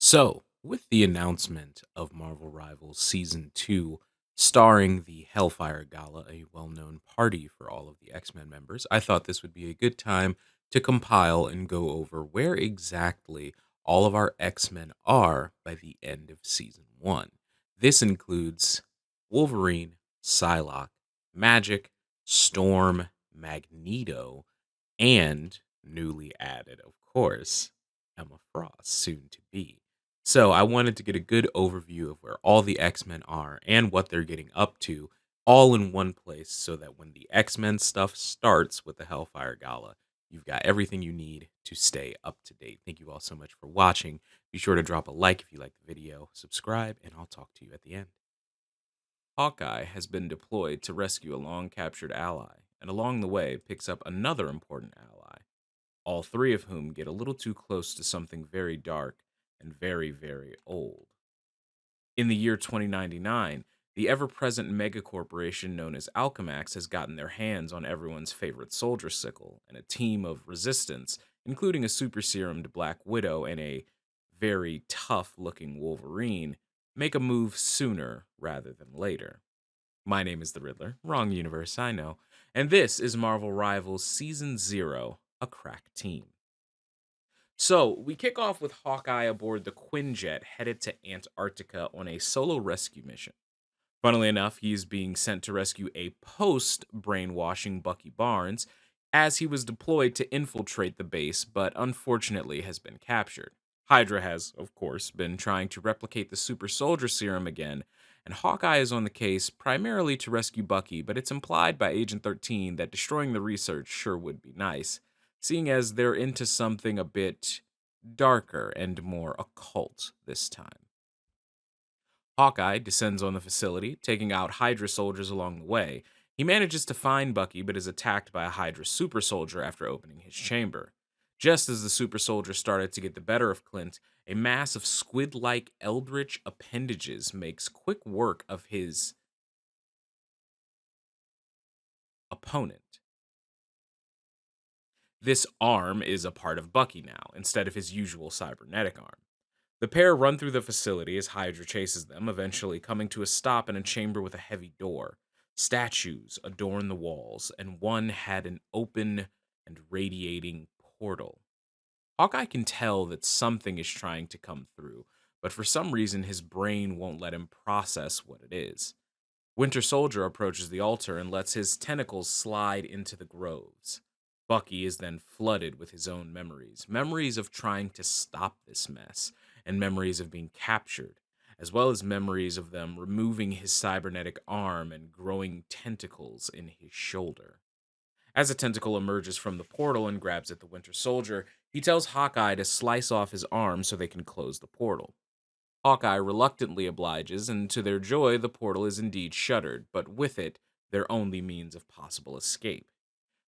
So, with the announcement of Marvel Rivals Season 2, starring the Hellfire Gala, a well known party for all of the X Men members, I thought this would be a good time to compile and go over where exactly all of our X Men are by the end of Season 1. This includes Wolverine, Psylocke, Magik, Storm, Magneto, and newly added, of course, Emma Frost, soon to be. So I wanted to get a good overview of where all the X-Men are and what they're getting up to, all in one place, so that when the X-Men stuff starts with the Hellfire Gala, you've got everything you need to stay up to date. Thank you all so much for watching. Be sure to drop a like if you like the video, subscribe, and I'll talk to you at the end. Hawkeye has been deployed to rescue a long captured ally, and along the way picks up another important ally, all three of whom get a little too close to something very dark and very, very old. In the year 2099, the ever present mega corporation known as Alchemax has gotten their hands on everyone's favorite soldier sickle, and a team of resistance, including a super serumed Black Widow and a very tough looking Wolverine, make a move sooner rather than later. My name is the Riddler, wrong universe, I know, and this is Marvel Rivals Season 0, A Crack Team. So, we kick off with Hawkeye aboard the Quinjet headed to Antarctica on a solo rescue mission. Funnily enough, he is being sent to rescue a post brainwashing Bucky Barnes as he was deployed to infiltrate the base, but unfortunately has been captured. Hydra has, of course, been trying to replicate the super soldier serum again, and Hawkeye is on the case primarily to rescue Bucky, but it's implied by Agent 13 that destroying the research sure would be nice, seeing as they're into something a bit darker and more occult this time. Hawkeye descends on the facility, taking out Hydra soldiers along the way. He manages to find Bucky, but is attacked by a Hydra super soldier after opening his chamber. Just as the super soldier started to get the better of Clint, a mass of squid like Eldritch appendages makes quick work of his opponent. This arm is a part of Bucky now, instead of his usual cybernetic arm. The pair run through the facility as Hydra chases them, eventually coming to a stop in a chamber with a heavy door. Statues adorn the walls, and one had an open and radiating portal. Hawkeye can tell that something is trying to come through, but for some reason his brain won't let him process what it is. Winter Soldier approaches the altar and lets his tentacles slide into the groves. Bucky is then flooded with his own memories of trying to stop this mess, and memories of being captured, as well as memories of them removing his cybernetic arm and growing tentacles in his shoulder. As a tentacle emerges from the portal and grabs at the Winter Soldier, he tells Hawkeye to slice off his arm so they can close the portal. Hawkeye reluctantly obliges, and to their joy, the portal is indeed shuttered, but with it, their only means of possible escape.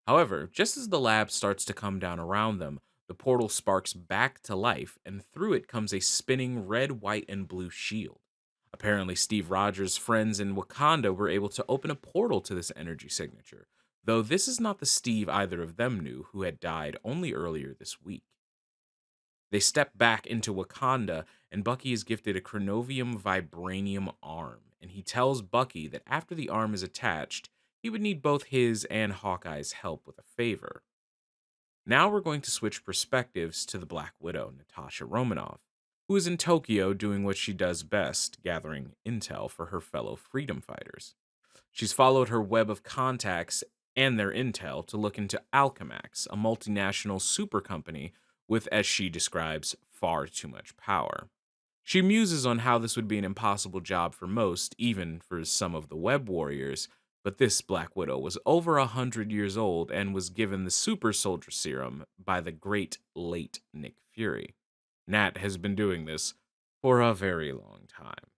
However, just as the lab starts to come down around them, the portal sparks back to life, and through it comes a spinning red, white, and blue shield. Apparently, Steve Rogers' friends in Wakanda were able to open a portal to this energy signature, though this is not the Steve either of them knew, who had died only earlier this week. They step back into Wakanda, and Bucky is gifted a Chronovium Vibranium arm, and he tells Bucky that after the arm is attached, he would need both his and Hawkeye's help with a favor. Now we're going to switch perspectives to the Black Widow, Natasha Romanoff, who is in Tokyo doing what she does best, gathering intel for her fellow freedom fighters. She's followed her web of contacts and their intel to look into Alchemax, a multinational super company with, as she describes, far too much power. She muses on how this would be an impossible job for most, even for some of the web warriors, but this Black Widow was over 100 years old and was given the super soldier serum by the great late Nick Fury. Nat has been doing this for a very long time.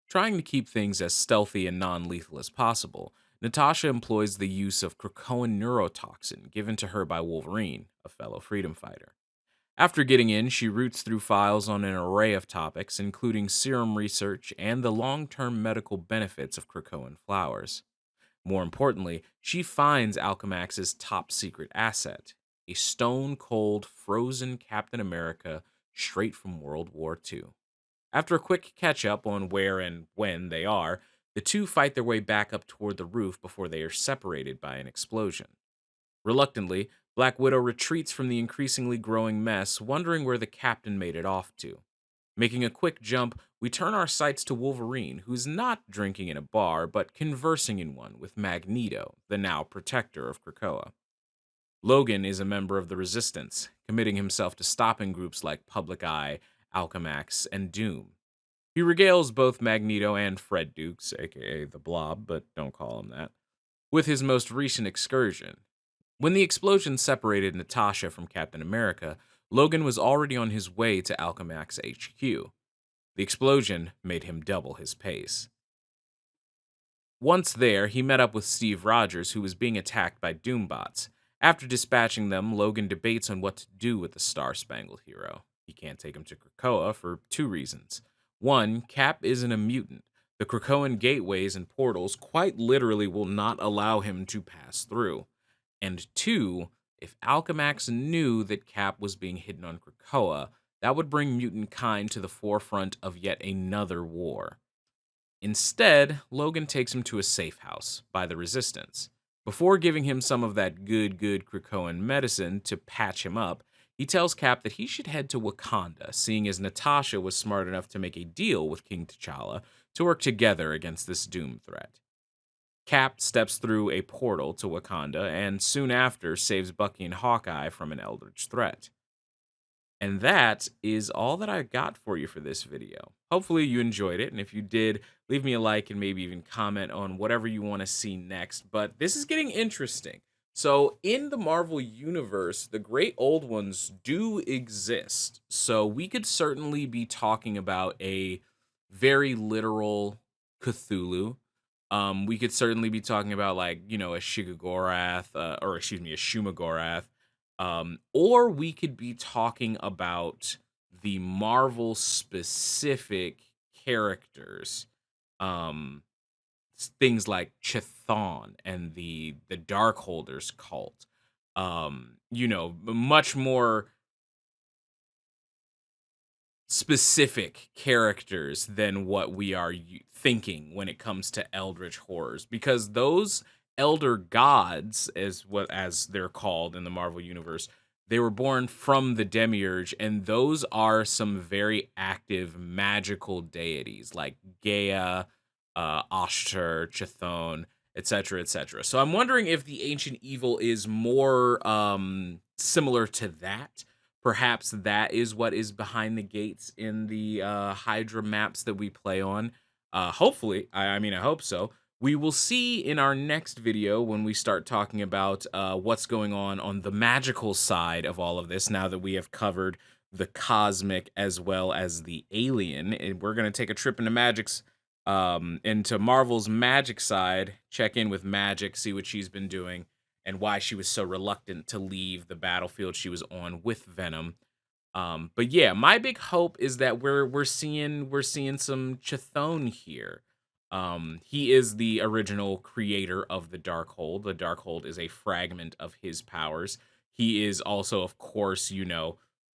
Trying to keep things as stealthy and non-lethal as possible, Natasha employs the use of Krakoan neurotoxin given to her by Wolverine, a fellow freedom fighter. After getting in, she roots through files on an array of topics, including serum research and the long-term medical benefits of Krakoan flowers. More importantly, she finds Alchemax's top secret asset, a stone-cold, frozen Captain America straight from World War II. After a quick catch up on where and when they are, the two fight their way back up toward the roof before they are separated by an explosion. Reluctantly, Black Widow retreats from the increasingly growing mess, wondering where the captain made it off to. Making a quick jump, we turn our sights to Wolverine, who's not drinking in a bar, but conversing in one with Magneto, the now protector of Krakoa. Logan is a member of the Resistance, committing himself to stopping groups like Public Eye, Alchemax, and Doom. He regales both Magneto and Fred Dukes, aka the Blob, but don't call him that, with his most recent excursion. When the explosion separated Natasha from Captain America, Logan was already on his way to Alchemax HQ. The explosion made him double his pace. Once there, he met up with Steve Rogers, who was being attacked by Doombots. After dispatching them, Logan debates on what to do with the Star-Spangled Hero. He can't take him to Krakoa for two reasons. One, Cap isn't a mutant. The Krakoan gateways and portals quite literally will not allow him to pass through. And two, if Alchemax knew that Cap was being hidden on Krakoa, that would bring mutant kind to the forefront of yet another war. Instead, Logan takes him to a safe house by the Resistance. Before giving him some of that good Krakoan medicine to patch him up, he tells Cap that he should head to Wakanda, seeing as Natasha was smart enough to make a deal with King T'Challa to work together against this Doom threat. Cap steps through a portal to Wakanda and soon after saves Bucky and Hawkeye from an Eldritch threat. And that is all that I got for you for this video. Hopefully you enjoyed it, and if you did, leave me a like and maybe even comment on whatever you want to see next. But this is getting interesting. So in the Marvel Universe, the Great Old Ones do exist. So we could certainly be talking about a very literal Cthulhu. We could certainly be talking about, like, a Shigagorath, a Shumagorath. Or we could be talking about the Marvel specific characters. Things like Chthon and the Darkholders cult. Much more specific characters than what we are thinking when it comes to Eldritch horrors, because those elder gods, as they're called in the Marvel Universe, they were born from the Demiurge, and those are some very active magical deities like Gaia, Ashtar, Chthon, etc., etc. So I'm wondering if the ancient evil is more similar to that. Perhaps that is what is behind the gates in the Hydra maps that we play on. Hopefully, I hope so. We will see in our next video when we start talking about what's going on the magical side of all of this, now that we have covered the cosmic as well as the alien. And we're going to take a trip into Marvel's magic side, check in with Magik, see what she's been doing, and why she was so reluctant to leave the battlefield she was on with Venom. But yeah, my big hope is that we're seeing some Chthon here. He is the original creator of the Darkhold. The Darkhold is a fragment of his powers. He is also, of course,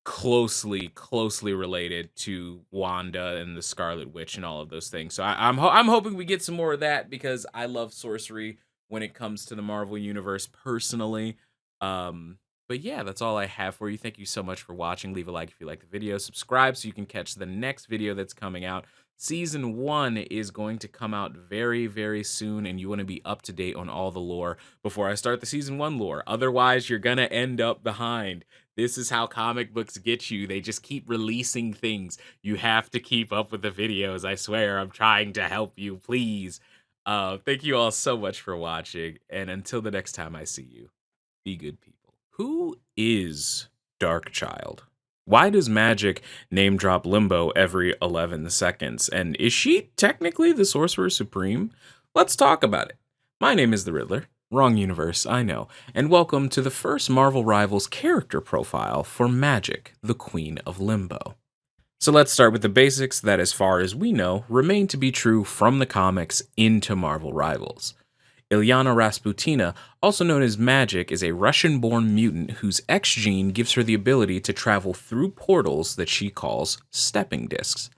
closely related to Wanda and the Scarlet Witch and all of those things. So I'm hoping we get some more of that, because I love sorcery when it comes to the Marvel Universe personally. But yeah, that's all I have for you. Thank you so much for watching. Leave a like if you like the video. Subscribe so you can catch the next video that's coming out. Season 1 is going to come out very, very soon, and you want to be up to date on all the lore before I start the Season 1 lore. Otherwise, you're going to end up behind. This is how comic books get you. They just keep releasing things. You have to keep up with the videos. I swear, I'm trying to help you. Please. Thank you all so much for watching, and until the next time I see you, be good people. Who is Darkchild? Why does Magik name drop Limbo every 11 seconds? And is she technically the Sorcerer Supreme? Let's talk about it. My name is the Riddler. Wrong universe, I know. And welcome to the first Marvel Rivals character profile for Magik, the Queen of Limbo. So let's start with the basics that, as far as we know, remain to be true from the comics into Marvel Rivals. Ilyana Rasputina, also known as Magik, is a Russian born mutant whose X gene gives her the ability to travel through portals that she calls stepping discs.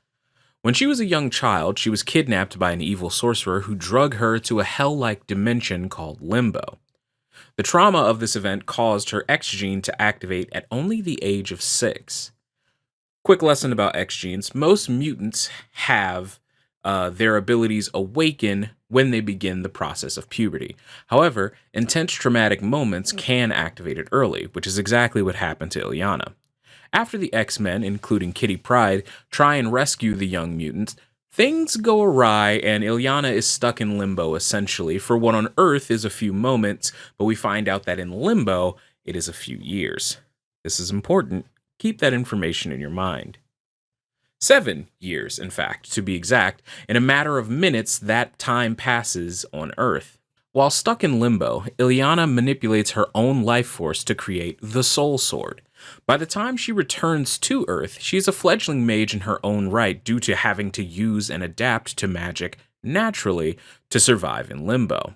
When she was a young child, she was kidnapped by an evil sorcerer who drug her to a hell like dimension called Limbo. The trauma of this event caused her X gene to activate at only the age of 6. Quick lesson about X genes: most mutants have their abilities awaken when they begin the process of puberty. However, intense traumatic moments can activate it early, which is exactly what happened to Ilyana. After the X-Men, including Kitty Pryde, try and rescue the young mutants, things go awry and Ilyana is stuck in limbo essentially for what on Earth is a few moments, but we find out that in limbo, it is a few years. This is important. Keep that information in your mind. 7 years, in fact, to be exact. In a matter of minutes, that time passes on Earth. While stuck in limbo, Ilyana manipulates her own life force to create the Soul Sword. By the time she returns to Earth, she is a fledgling mage in her own right due to having to use and adapt to magic naturally to survive in limbo.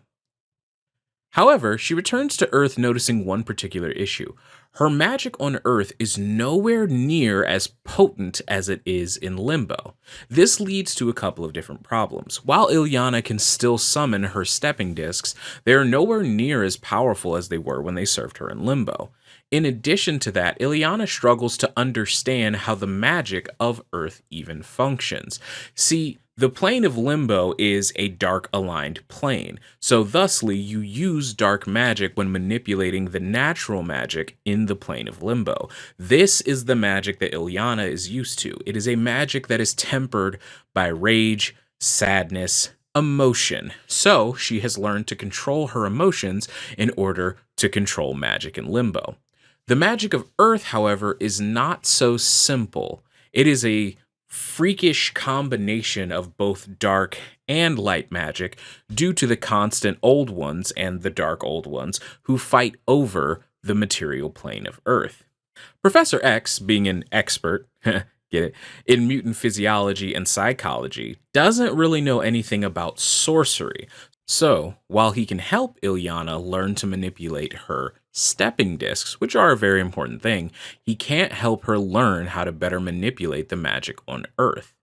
However, she returns to Earth noticing one particular issue. Her magic on Earth is nowhere near as potent as it is in Limbo. This leads to a couple of different problems. While Ilyana can still summon her stepping discs, they are nowhere near as powerful as they were when they served her in Limbo. In addition to that, Ilyana struggles to understand how the magic of Earth even functions. See, the plane of Limbo is a dark-aligned plane, so thusly you use dark magic when manipulating the natural magic in the plane of Limbo. This is the magic that Ilyana is used to. It is a magic that is tempered by rage, sadness, emotion. So she has learned to control her emotions in order to control magic in Limbo. The magic of Earth, however, is not so simple. It is a freakish combination of both dark and light magic due to the constant Old Ones and the Dark Old Ones who fight over the material plane of Earth. Professor X, being an expert, get it, in mutant physiology and psychology, doesn't really know anything about sorcery. So, while he can help Ilyana learn to manipulate her stepping discs, which are a very important thing, he can't help her learn how to better manipulate the magic on Earth.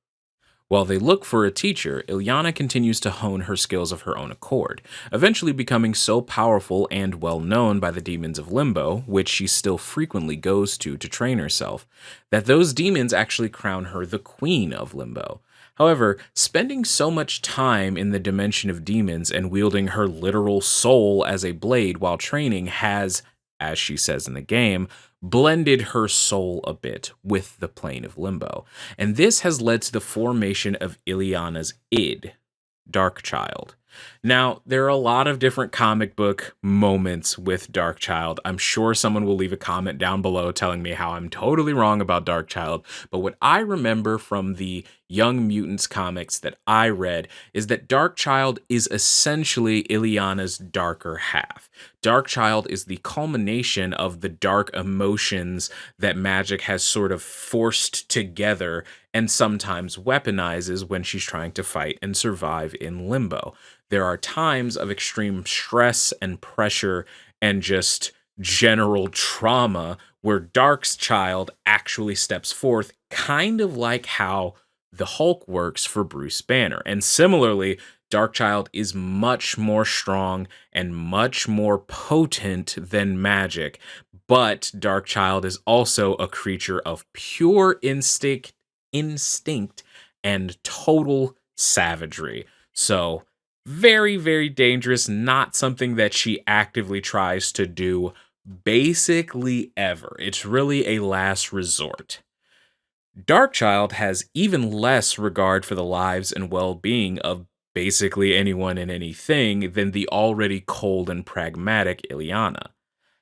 While they look for a teacher, Ilyana continues to hone her skills of her own accord, eventually becoming so powerful and well known by the demons of Limbo, which she still frequently goes to train herself, that those demons actually crown her the Queen of Limbo. However, spending so much time in the dimension of demons and wielding her literal soul as a blade while training has, as she says in the game, blended her soul a bit with the plane of Limbo. And this has led to the formation of Ilyana's id, Darkchild. Now, there are a lot of different comic book moments with Darkchild. I'm sure someone will leave a comment down below telling me how I'm totally wrong about Darkchild, but what I remember from the Young Mutants comics that I read is that Darkchild is essentially Ilyana's darker half. Darkchild is the culmination of the dark emotions that Magik has sort of forced together and sometimes weaponizes when she's trying to fight and survive in Limbo. There are times of extreme stress and pressure and just general trauma where Darkchild actually steps forth, kind of like how the Hulk works for Bruce Banner. And similarly, Darkchild is much more strong and much more potent than Magik, but Darkchild is also a creature of pure instinct and total savagery. So, very, very dangerous, not something that she actively tries to do basically ever. It's really a last resort. Darkchild has even less regard for the lives and well-being of basically anyone and anything than the already cold and pragmatic Ilyana.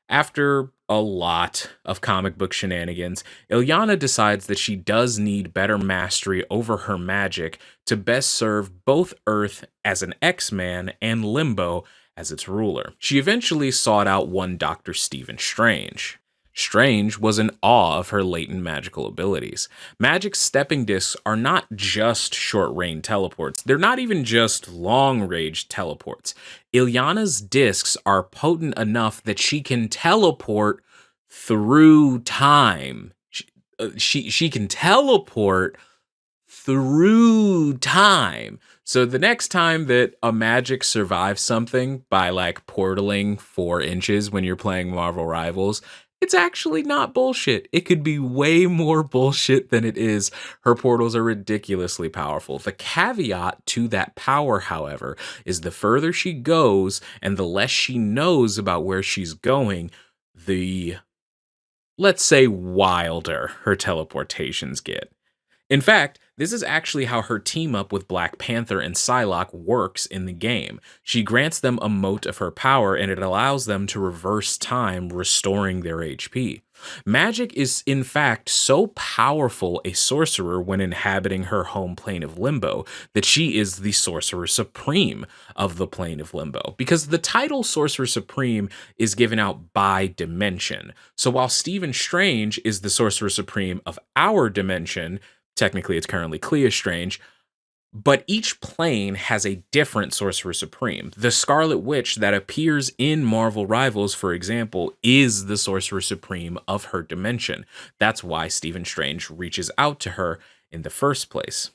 After a lot of comic book shenanigans, Ilyana decides that she does need better mastery over her magic to best serve both Earth as an X-Man and Limbo as its ruler. She eventually sought out one Dr. Stephen Strange. Strange was in awe of her latent magical abilities. Magik's stepping discs are not just short-range teleports. They're not even just long-range teleports. Illyana's discs are potent enough that she can teleport through time. She can teleport through time. So the next time that a Magik survives something by like portaling 4 inches when you're playing Marvel Rivals, it's actually not bullshit. It could be way more bullshit than it is. Her portals are ridiculously powerful. The caveat to that power, however, is the further she goes and the less she knows about where she's going, the, let's say, wilder her teleportations get. In fact, this is actually how her team up with Black Panther and Psylocke works in the game. She grants them a mote of her power and it allows them to reverse time, restoring their HP. Magik is in fact so powerful a sorcerer when inhabiting her home plane of Limbo that she is the Sorcerer Supreme of the plane of Limbo, because the title Sorcerer Supreme is given out by dimension. So while Stephen Strange is the Sorcerer Supreme of our dimension, technically it's currently Clea Strange, but each plane has a different Sorcerer Supreme. The Scarlet Witch that appears in Marvel Rivals, for example, is the Sorcerer Supreme of her dimension. That's why Stephen Strange reaches out to her in the first place.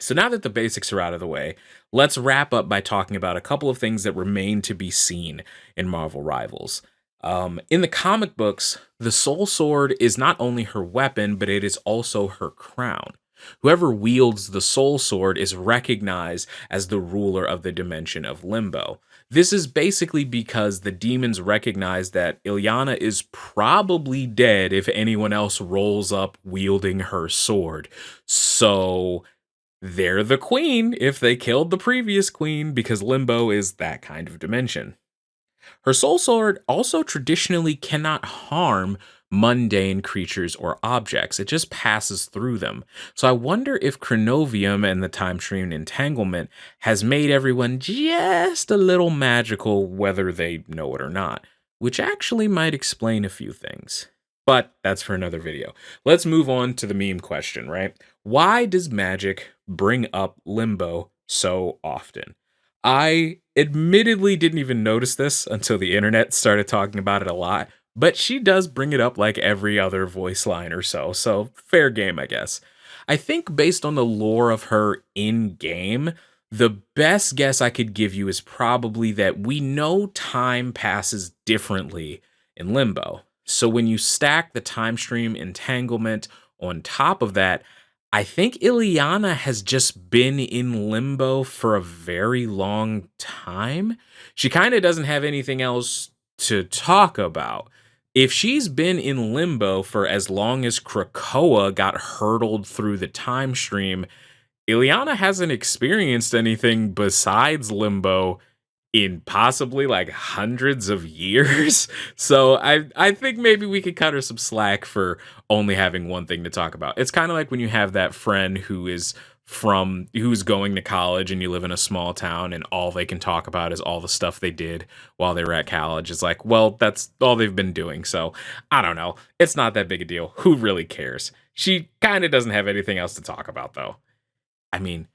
So now that the basics are out of the way, let's wrap up by talking about a couple of things that remain to be seen in Marvel Rivals. In the comic books, the Soul Sword is not only her weapon, but it is also her crown. Whoever wields the Soul Sword is recognized as the ruler of the dimension of Limbo. This is basically because the demons recognize that Illyana is probably dead if anyone else rolls up wielding her sword. So they're the queen if they killed the previous queen, because Limbo is that kind of dimension. Her soul sword also traditionally cannot harm mundane creatures or objects. It just passes through them. So I wonder if Chronovium and the time stream entanglement has made everyone just a little magical, whether they know it or not, which actually might explain a few things. But that's for another video. Let's move on to the meme question, right? Why does Magik bring up Limbo so often? I admittedly didn't even notice this until the internet started talking about it a lot, but she does bring it up like every other voice line or so fair game, I guess. I think based on the lore of her in-game, the best guess I could give you is probably that we know time passes differently in Limbo. So when you stack the time stream entanglement on top of that, I think Illyana has just been in Limbo for a very long time. She kind of doesn't have anything else to talk about. If she's been in Limbo for as long as Krakoa got hurtled through the time stream, Illyana hasn't experienced anything besides Limbo in possibly like hundreds of years. So I think maybe we could cut her some slack for only having one thing to talk about. It's kind of like when you have that friend who's going to college and you live in a small town and all they can talk about is all the stuff they did while they were at college. It's like, well, that's all they've been doing. So I don't know. It's not that big a deal. Who really cares? She kind of doesn't have anything else to talk about though. I mean,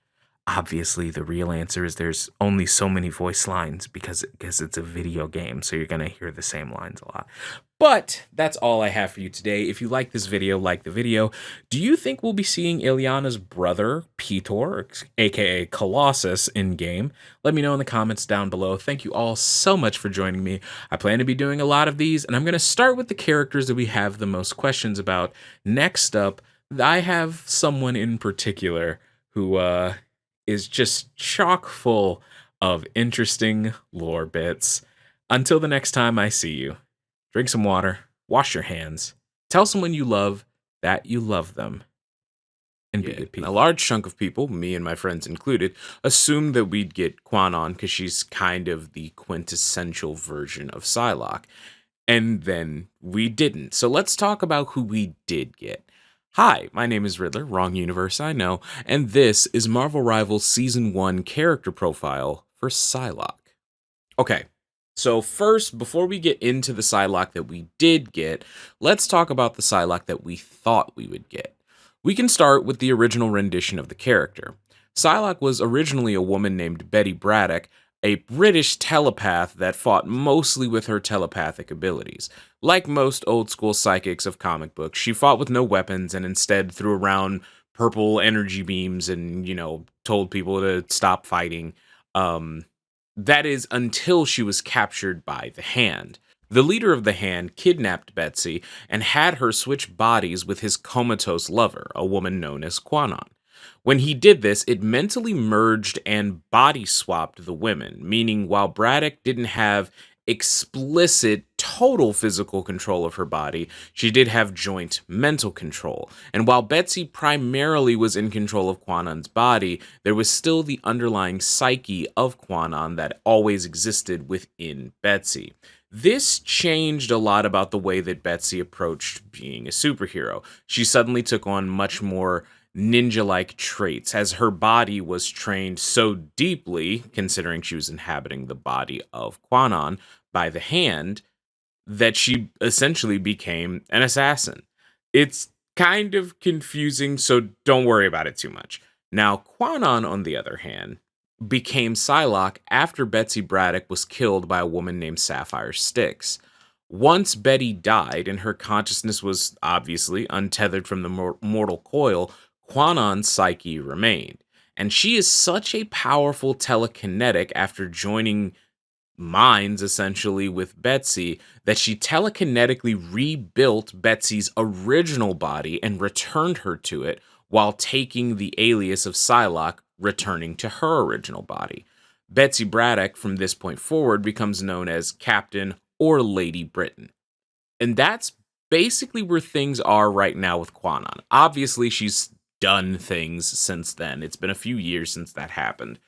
obviously, the real answer is there's only so many voice lines because it's a video game, so you're going to hear the same lines a lot. But that's all I have for you today. If you like this video, like the video. Do you think we'll be seeing Illyana's brother, Petor, aka Colossus, in-game? Let me know in the comments down below. Thank you all so much for joining me. I plan to be doing a lot of these, and I'm going to start with the characters that we have the most questions about. Next up, I have someone in particular who is just chock full of interesting lore bits. Until the next time I see you, drink some water, wash your hands, tell someone you love that you love them, and be good people. A large chunk of people, me and my friends included, assumed that we'd get Quanon because she's kind of the quintessential version of Psylocke. And then we didn't. So let's talk about who we did get. Hi, my name is Riddler, wrong universe, I know, and this is Marvel Rivals Season 1 character profile for Psylocke. Okay, So first, before we get into the Psylocke that we did get, let's talk about the Psylocke that we thought we would get. We can start with the original rendition of the character. Psylocke was originally a woman named Betty Braddock, a British telepath that fought mostly with her telepathic abilities. Like most old school psychics of comic books, she fought with no weapons and instead threw around purple energy beams and, told people to stop fighting. Um, that is until she was captured by the Hand. The leader of the Hand kidnapped Betsy and had her switch bodies with his comatose lover, a woman known as Quanon. When he did this, it mentally merged and body swapped the women, meaning while Braddock didn't have explicit total physical control of her body, she did have joint mental control. And while Betsy primarily was in control of Quanon's body, there was still the underlying psyche of Quanon that always existed within Betsy. This changed a lot about the way that Betsy approached being a superhero. She suddenly took on much more ninja-like traits as her body was trained so deeply, considering she was inhabiting the body of Quanon by the Hand, that she essentially became an assassin. It's kind of confusing, so don't worry about it too much. Now, Quanon, on the other hand, became Psylocke after Betsy Braddock was killed by a woman named Sapphire Styx. Once Betty died and her consciousness was obviously untethered from the mortal coil, Quanon's psyche remained. And she is such a powerful telekinetic after joining minds essentially with Betsy that she telekinetically rebuilt Betsy's original body and returned her to it while taking the alias of Psylocke, returning to her original body. Betsy Braddock from this point forward becomes known as Captain or Lady Britain. And that's basically where things are right now with Quanon. Obviously, she's done things since then. It's been a few years since that happened.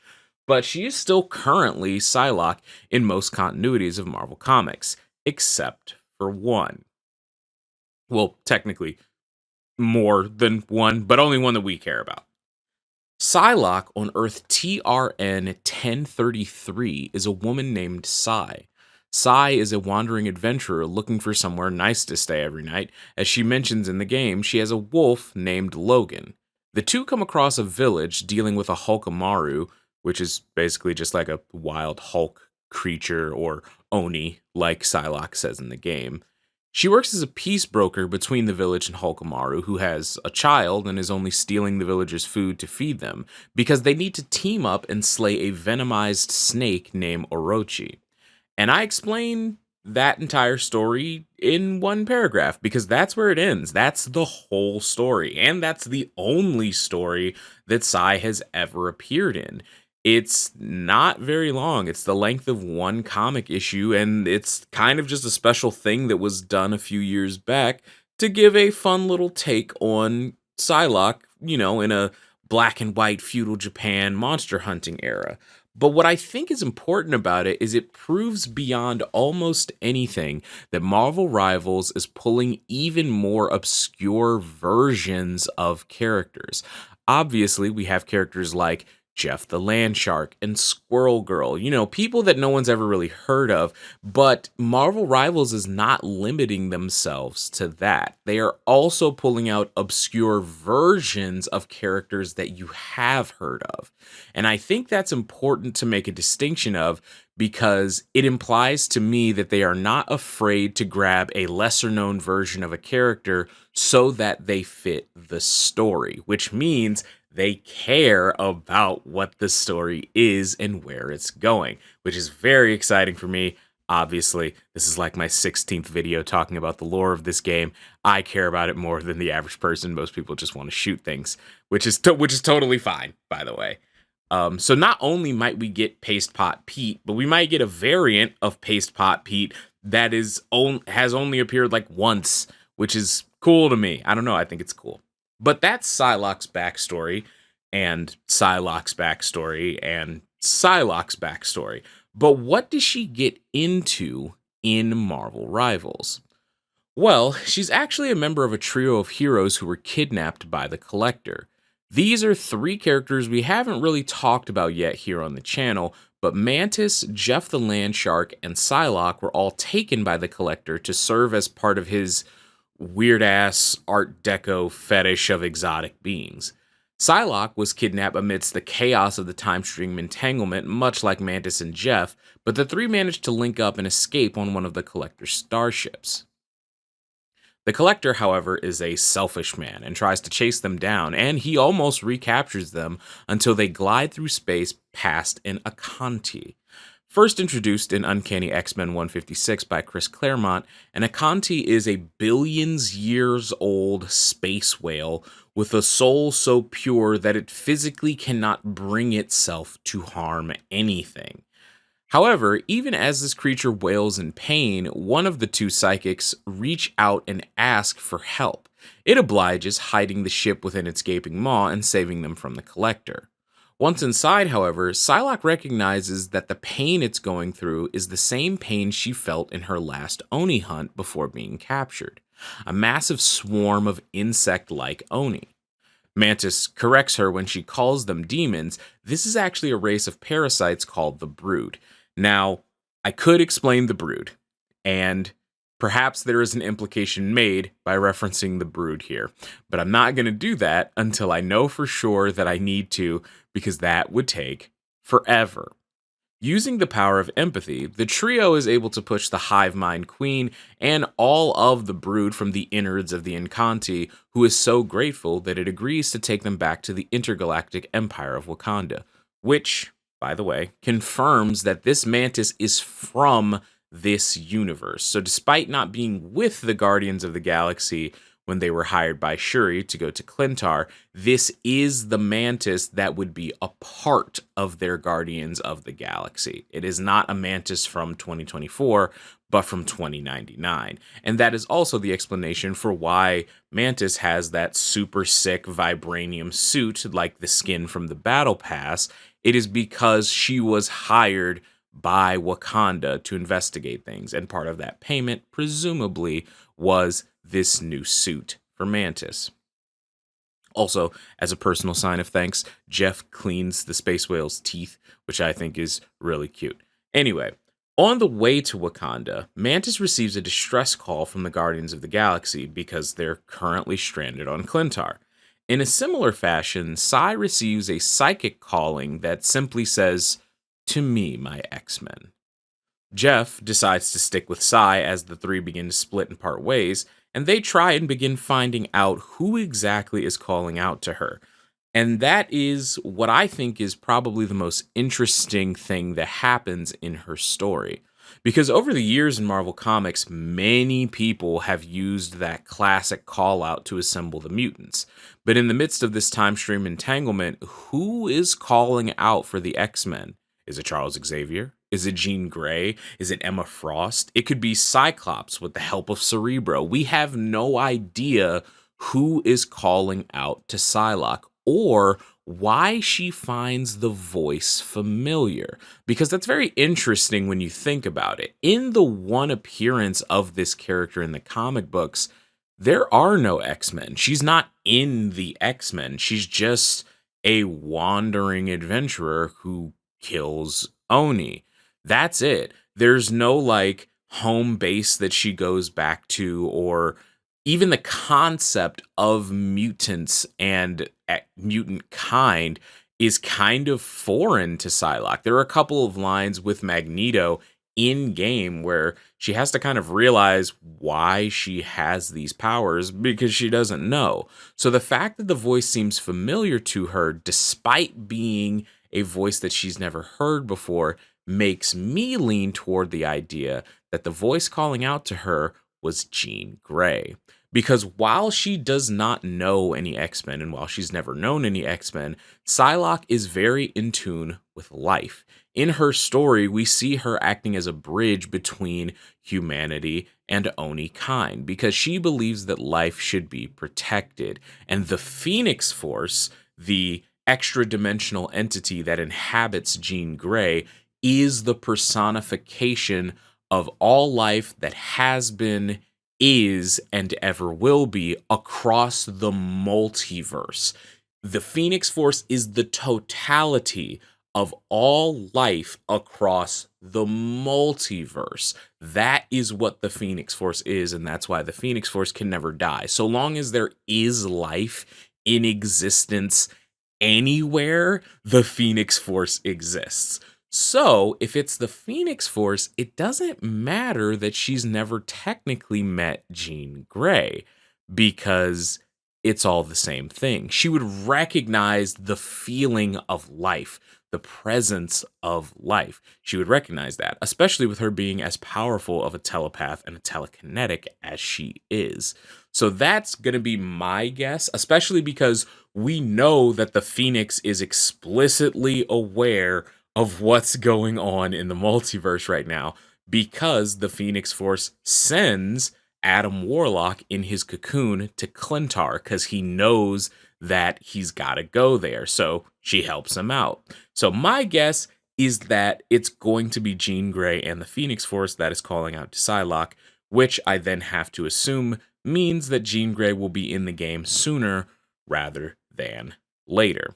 But she is still currently Psylocke in most continuities of Marvel Comics, except for one. Well, technically, more than one, but only one that we care about. Psylocke on Earth TRN 1033 is a woman named Psy. Psy is a wandering adventurer looking for somewhere nice to stay every night. As she mentions in the game, she has a wolf named Logan. The two come across a village dealing with a Hulkamaru, which is basically just like a wild Hulk creature or Oni, like Psylocke says in the game. She works as a peace broker between the village and Hulkamaru, who has a child and is only stealing the villagers' food to feed them, because they need to team up and slay a venomized snake named Orochi. And I explain that entire story in one paragraph, because that's where it ends. That's the whole story, and that's the only story that Psy has ever appeared in. It's not very long. It's the length of one comic issue, and it's kind of just a special thing that was done a few years back to give a fun little take on Psylocke, in a black and white feudal Japan monster hunting era. But what I think is important about it is it proves beyond almost anything that Marvel Rivals is pulling even more obscure versions of characters. Obviously, we have characters like Jeff the Land Shark and Squirrel Girl, people that no one's ever really heard of, but Marvel Rivals is not limiting themselves to that. They are also pulling out obscure versions of characters that you have heard of. And I think that's important to make a distinction of, because it implies to me that they are not afraid to grab a lesser known version of a character so that they fit the story, which means they care about what the story is and where it's going, which is very exciting for me. Obviously, this is like my 16th video talking about the lore of this game. I care about it more than the average person. Most people just want to shoot things, which is totally fine, by the way. So not only might we get Paste Pot Pete, but we might get a variant of Paste Pot Pete that has only appeared like once, which is cool to me. I don't know. I think it's cool. But that's Psylocke's backstory, and Psylocke's backstory, and Psylocke's backstory. But what does she get into in Marvel Rivals? Well, she's actually a member of a trio of heroes who were kidnapped by the Collector. These are three characters we haven't really talked about yet here on the channel, but Mantis, Jeff the Landshark, and Psylocke were all taken by the Collector to serve as part of his weird-ass Art Deco fetish of exotic beings. Psylocke was kidnapped amidst the chaos of the time stream entanglement, much like Mantis and Jeff, but the three managed to link up and escape on one of the Collector's starships. The Collector, however, is a selfish man and tries to chase them down, and he almost recaptures them until they glide through space past an Akanti. First introduced in Uncanny X Men 156 by Chris Claremont, an Akanti is a billions years old space whale with a soul so pure that it physically cannot bring itself to harm anything. However, even as this creature wails in pain, one of the two psychics reach out and ask for help. It obliges, hiding the ship within its gaping maw and saving them from the Collector. Once inside, however, Psylocke recognizes that the pain it's going through is the same pain she felt in her last Oni hunt before being captured. A massive swarm of insect-like Oni. Mantis corrects her when she calls them demons. This is actually a race of parasites called the Brood. Now, I could explain the Brood, and perhaps there is an implication made by referencing the Brood here, but I'm not going to do that until I know for sure that I need to, because that would take forever. Using the power of empathy, the trio is able to push the Hive Mind Queen and all of the Brood from the innards of the Encanti, who is so grateful that it agrees to take them back to the intergalactic empire of Wakanda, which, by the way, confirms that this Mantis is from this universe. So despite not being with the Guardians of the Galaxy when they were hired by Shuri to go to Clintar, this is the Mantis that would be a part of their Guardians of the Galaxy. It is not a Mantis from 2024, but from 2099. And that is also the explanation for why Mantis has that super sick vibranium suit, like the skin from the Battle Pass. It is because she was hired by Wakanda to investigate things, and part of that payment, presumably, was this new suit for Mantis. Also, as a personal sign of thanks, Jeff cleans the space whale's teeth, which I think is really cute. Anyway, on the way to Wakanda, Mantis receives a distress call from the Guardians of the Galaxy because they're currently stranded on Clintar. In a similar fashion, Psy receives a psychic calling that simply says, "To me, my X-Men." Jeff decides to stick with Psy as the three begin to split and part ways, and they try and begin finding out who exactly is calling out to her. And that is what I think is probably the most interesting thing that happens in her story. Because over the years in Marvel Comics, many people have used that classic call out to assemble the mutants. But in the midst of this time stream entanglement, who is calling out for the X-Men? Is it Charles Xavier? Is it Jean Grey? Is it Emma Frost? It could be Cyclops with the help of Cerebro. We have no idea who is calling out to Psylocke or why she finds the voice familiar. Because that's very interesting when you think about it. In the one appearance of this character in the comic books, there are no X-Men. She's not in the X-Men. She's just a wandering adventurer who kills Oni. That's it. There's no like home base that she goes back to, or even the concept of mutants and mutant kind is kind of foreign to Psylocke. There are a couple of lines with Magneto in game where she has to kind of realize why she has these powers because she doesn't know. So the fact that the voice seems familiar to her, despite being a voice that she's never heard before, makes me lean toward the idea that the voice calling out to her was Jean Grey. Because while she does not know any X-Men, and while she's never known any X-Men, Psylocke is very in tune with life. In her story, we see her acting as a bridge between humanity and Oni kind, because she believes that life should be protected. And the Phoenix Force, the extra-dimensional entity that inhabits Jean Grey, is the personification of all life that has been, is, and ever will be across the multiverse. The Phoenix Force is the totality of all life across the multiverse. That is what the Phoenix Force is, and that's why the Phoenix Force can never die. So long as there is life in existence anywhere, the Phoenix Force exists. So, if it's the Phoenix Force, it doesn't matter that she's never technically met Jean Grey because it's all the same thing. She would recognize the feeling of life, the presence of life. She would recognize that, especially with her being as powerful of a telepath and a telekinetic as she is. So that's going to be my guess, especially because we know that the Phoenix is explicitly aware of what's going on in the multiverse right now because the Phoenix Force sends Adam Warlock in his cocoon to Clintar because he knows that he's got to go there. So she helps him out. So my guess is that it's going to be Jean Grey and the Phoenix Force that is calling out to Psylocke, which I then have to assume means that Jean Grey will be in the game sooner rather than later.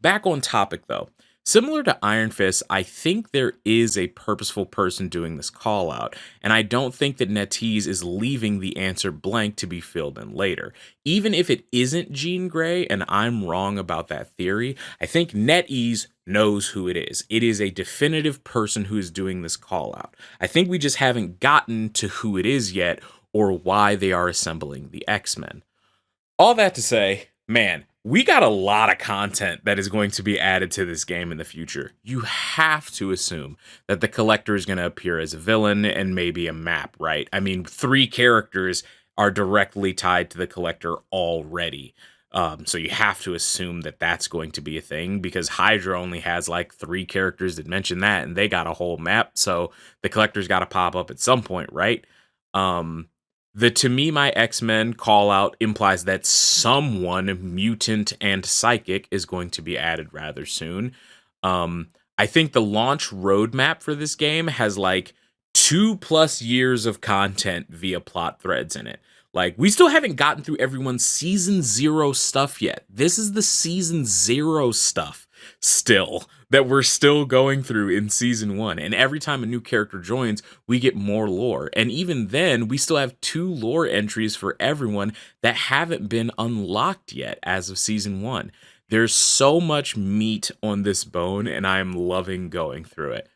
Back on topic though. Similar to Iron Fist, I think there is a purposeful person doing this call out, and I don't think that NetEase is leaving the answer blank to be filled in later. Even if it isn't Jean Grey, and I'm wrong about that theory, I think NetEase knows who it is. It is a definitive person who is doing this call out. I think we just haven't gotten to who it is yet, or why they are assembling the X-Men. All that to say, man, we got a lot of content that is going to be added to this game in the future. You have to assume that the Collector is going to appear as a villain and maybe a map, right? I mean, 3 characters are directly tied to the Collector already. So you have to assume that that's going to be a thing because Hydra only has like 3 characters that mention that and they got a whole map. So the Collector's got to pop up at some point, right? The To Me My X-Men call out implies that someone mutant and psychic is going to be added rather soon. I think the launch roadmap for this game has like 2+ years of content via plot threads in it. Like, we still haven't gotten through everyone's season 0 stuff yet. This is the season 0 stuff still that we're still going through in season 1. And every time a new character joins, we get more lore. And even then, we still have 2 lore entries for everyone that haven't been unlocked yet as of season 1. There's so much meat on this bone, and I'm loving going through it.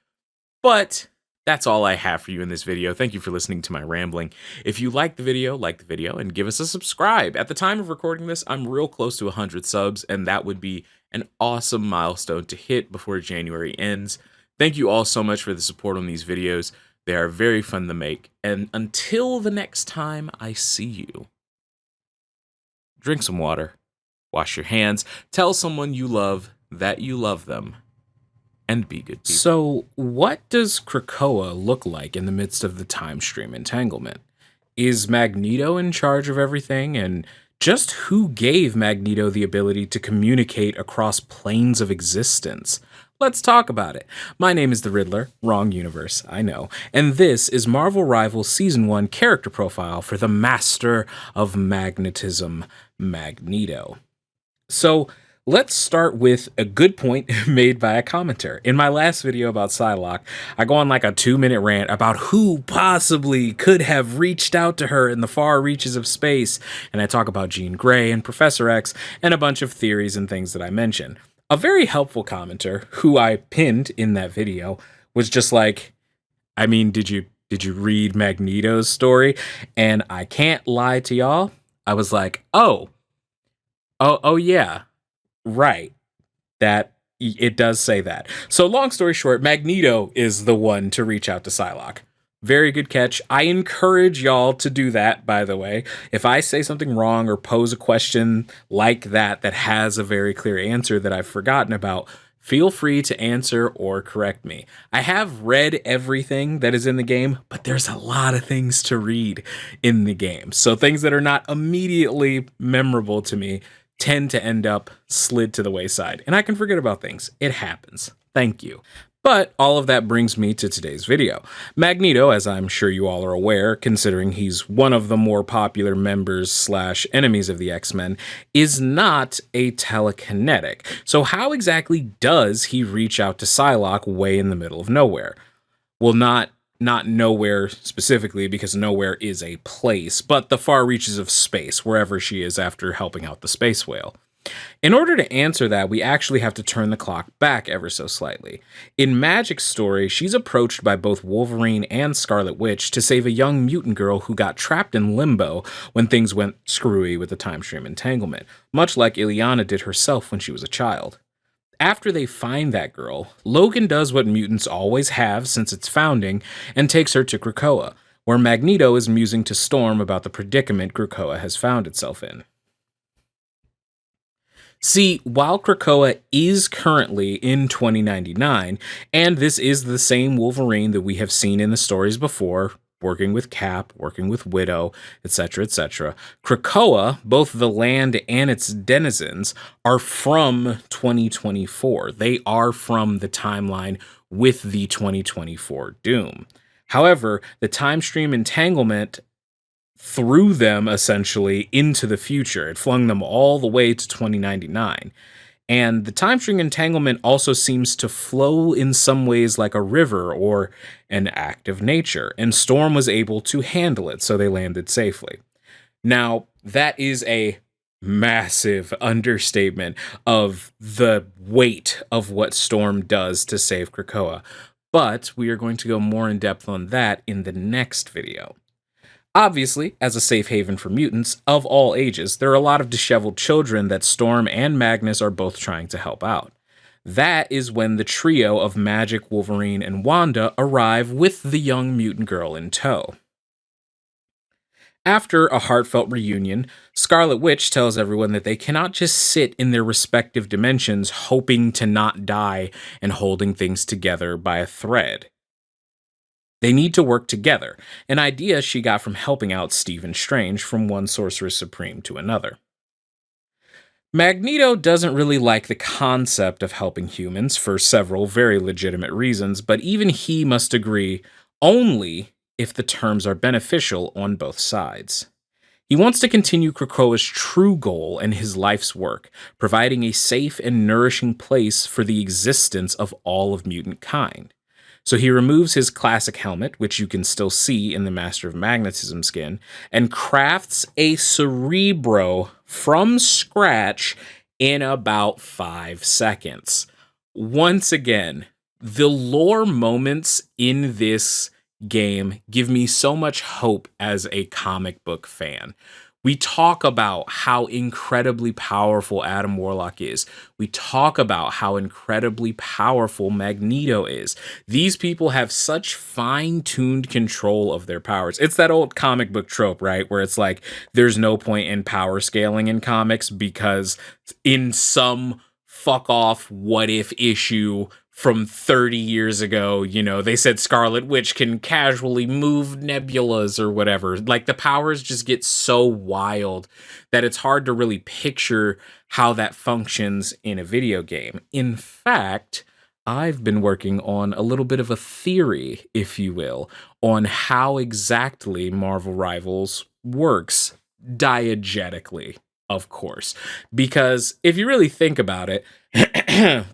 But that's all I have for you in this video. Thank you for listening to my rambling. If you like the video, and give us a subscribe. At the time of recording this, I'm real close to 100 subs, and that would be an awesome milestone to hit before January ends. Thank you all so much for the support on these videos. They are very fun to make. And until the next time I see you, drink some water, wash your hands, tell someone you love that you love them, and be good people. So, what does Krakoa look like in the midst of the time stream entanglement? Is Magneto in charge of everything? And just who gave Magneto the ability to communicate across planes of existence? Let's talk about it. My name is the Riddler, wrong universe, I know, and this is Marvel Rivals Season 1 character profile for the Master of Magnetism, Magneto. So, let's start with a good point made by a commenter. In my last video about Psylocke, I go on like a 2-minute rant about who possibly could have reached out to her in the far reaches of space, and I talk about Jean Grey and Professor X and a bunch of theories and things that I mention. A very helpful commenter, who I pinned in that video, was just like, I mean, did you read Magneto's story? And I can't lie to y'all, I was like, oh yeah. Right. That it does say that. So long story short, Magneto is the one to reach out to Psylocke. Very good catch. I encourage y'all to do that, by the way. If I say something wrong or pose a question like that has a very clear answer that I've forgotten about, feel free to answer or correct me. I have read everything that is in the game, but there's a lot of things to read in the game. So things that are not immediately memorable to me tend to end up slid to the wayside. And I can forget about things. It happens. Thank you. But all of that brings me to today's video. Magneto, as I'm sure you all are aware, considering he's one of the more popular members slash enemies of the X-Men, is not a telekinetic. So how exactly does he reach out to Psylocke way in the middle of nowhere? Well, not nowhere specifically, because nowhere is a place, but the far reaches of space, wherever she is after helping out the space whale. In order to answer that, we actually have to turn the clock back ever so slightly. In Magik's story, she's approached by both Wolverine and Scarlet Witch to save a young mutant girl who got trapped in limbo when things went screwy with the time stream entanglement, much like Illyana did herself when she was a child. After they find that girl, Logan does what mutants always have since its founding and takes her to Krakoa, where Magneto is musing to Storm about the predicament Krakoa has found itself in. See, while Krakoa is currently in 2099, and this is the same Wolverine that we have seen in the stories before, working with Cap, working with Widow, etc., Krakoa, both the land and its denizens, are from 2024. They are from the timeline with the 2024 Doom. However, the time stream entanglement threw them essentially into the future. It flung them all the way to 2099. And the time string entanglement also seems to flow in some ways like a river or an act of nature, and Storm was able to handle it, so they landed safely. Now, that is a massive understatement of the weight of what Storm does to save Krakoa, but we are going to go more in depth on that in the next video. Obviously, as a safe haven for mutants of all ages, there are a lot of disheveled children that Storm and Magnus are both trying to help out. That is when the trio of Magik, Wolverine, and Wanda arrive with the young mutant girl in tow. After a heartfelt reunion, Scarlet Witch tells everyone that they cannot just sit in their respective dimensions hoping to not die and holding things together by a thread. They need to work together, an idea she got from helping out Stephen Strange from one Sorcerer Supreme to another. Magneto doesn't really like the concept of helping humans for several very legitimate reasons, but even he must agree only if the terms are beneficial on both sides. He wants to continue Krakoa's true goal and his life's work, providing a safe and nourishing place for the existence of all of mutant kind. So he removes his classic helmet, which you can still see in the Master of Magnetism skin, and crafts a Cerebro from scratch in about 5 seconds. Once again, the lore moments in this game give me so much hope as a comic book fan. We talk about how incredibly powerful Adam Warlock is. We talk about how incredibly powerful Magneto is. These people have such fine-tuned control of their powers. It's that old comic book trope, right? Where it's like, there's no point in power scaling in comics because in some fuck-off what-if issue from 30 years ago, you know, they said Scarlet Witch can casually move nebulas or whatever. Like, the powers just get so wild that it's hard to really picture how that functions in a video game. In fact, I've been working on a little bit of a theory, if you will, on how exactly Marvel Rivals works diegetically, of course. Because if you really think about it,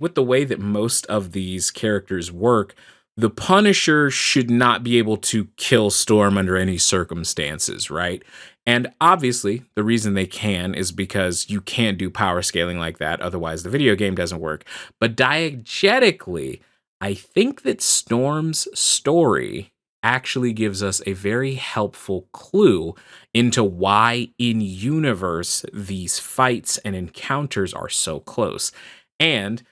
with the way that most of these characters work, the Punisher should not be able to kill Storm under any circumstances, right? And obviously, the reason they can is because you can't do power scaling like that, otherwise the video game doesn't work. But diegetically, I think that Storm's story actually gives us a very helpful clue into why in-universe these fights and encounters are so close. And,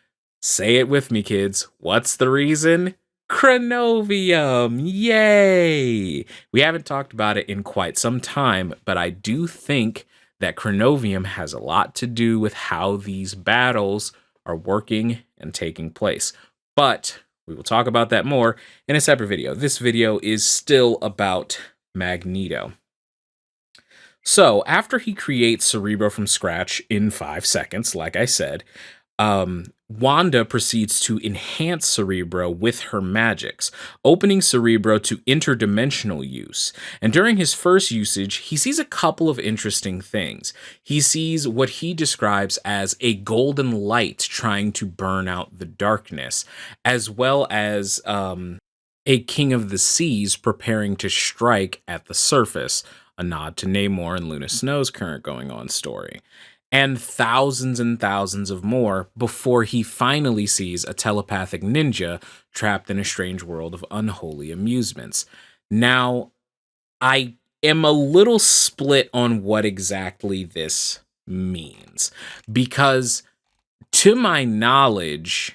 say it with me, kids, what's the reason? Chronovium! Yay! We haven't talked about it in quite some time, but I do think that Chronovium has a lot to do with how these battles are working and taking place. But we will talk about that more in a separate video. This video is still about Magneto. So, after he creates Cerebro from scratch in 5 seconds, like I said, Wanda proceeds to enhance Cerebro with her magics, opening Cerebro to interdimensional use. And during his first usage, he sees a couple of interesting things. He sees what he describes as a golden light trying to burn out the darkness, as well as a king of the seas preparing to strike at the surface, a nod to Namor and Luna Snow's current going on story, and thousands of more before he finally sees a telepathic ninja trapped in a strange world of unholy amusements. Now, I am a little split on what exactly this means, because to my knowledge,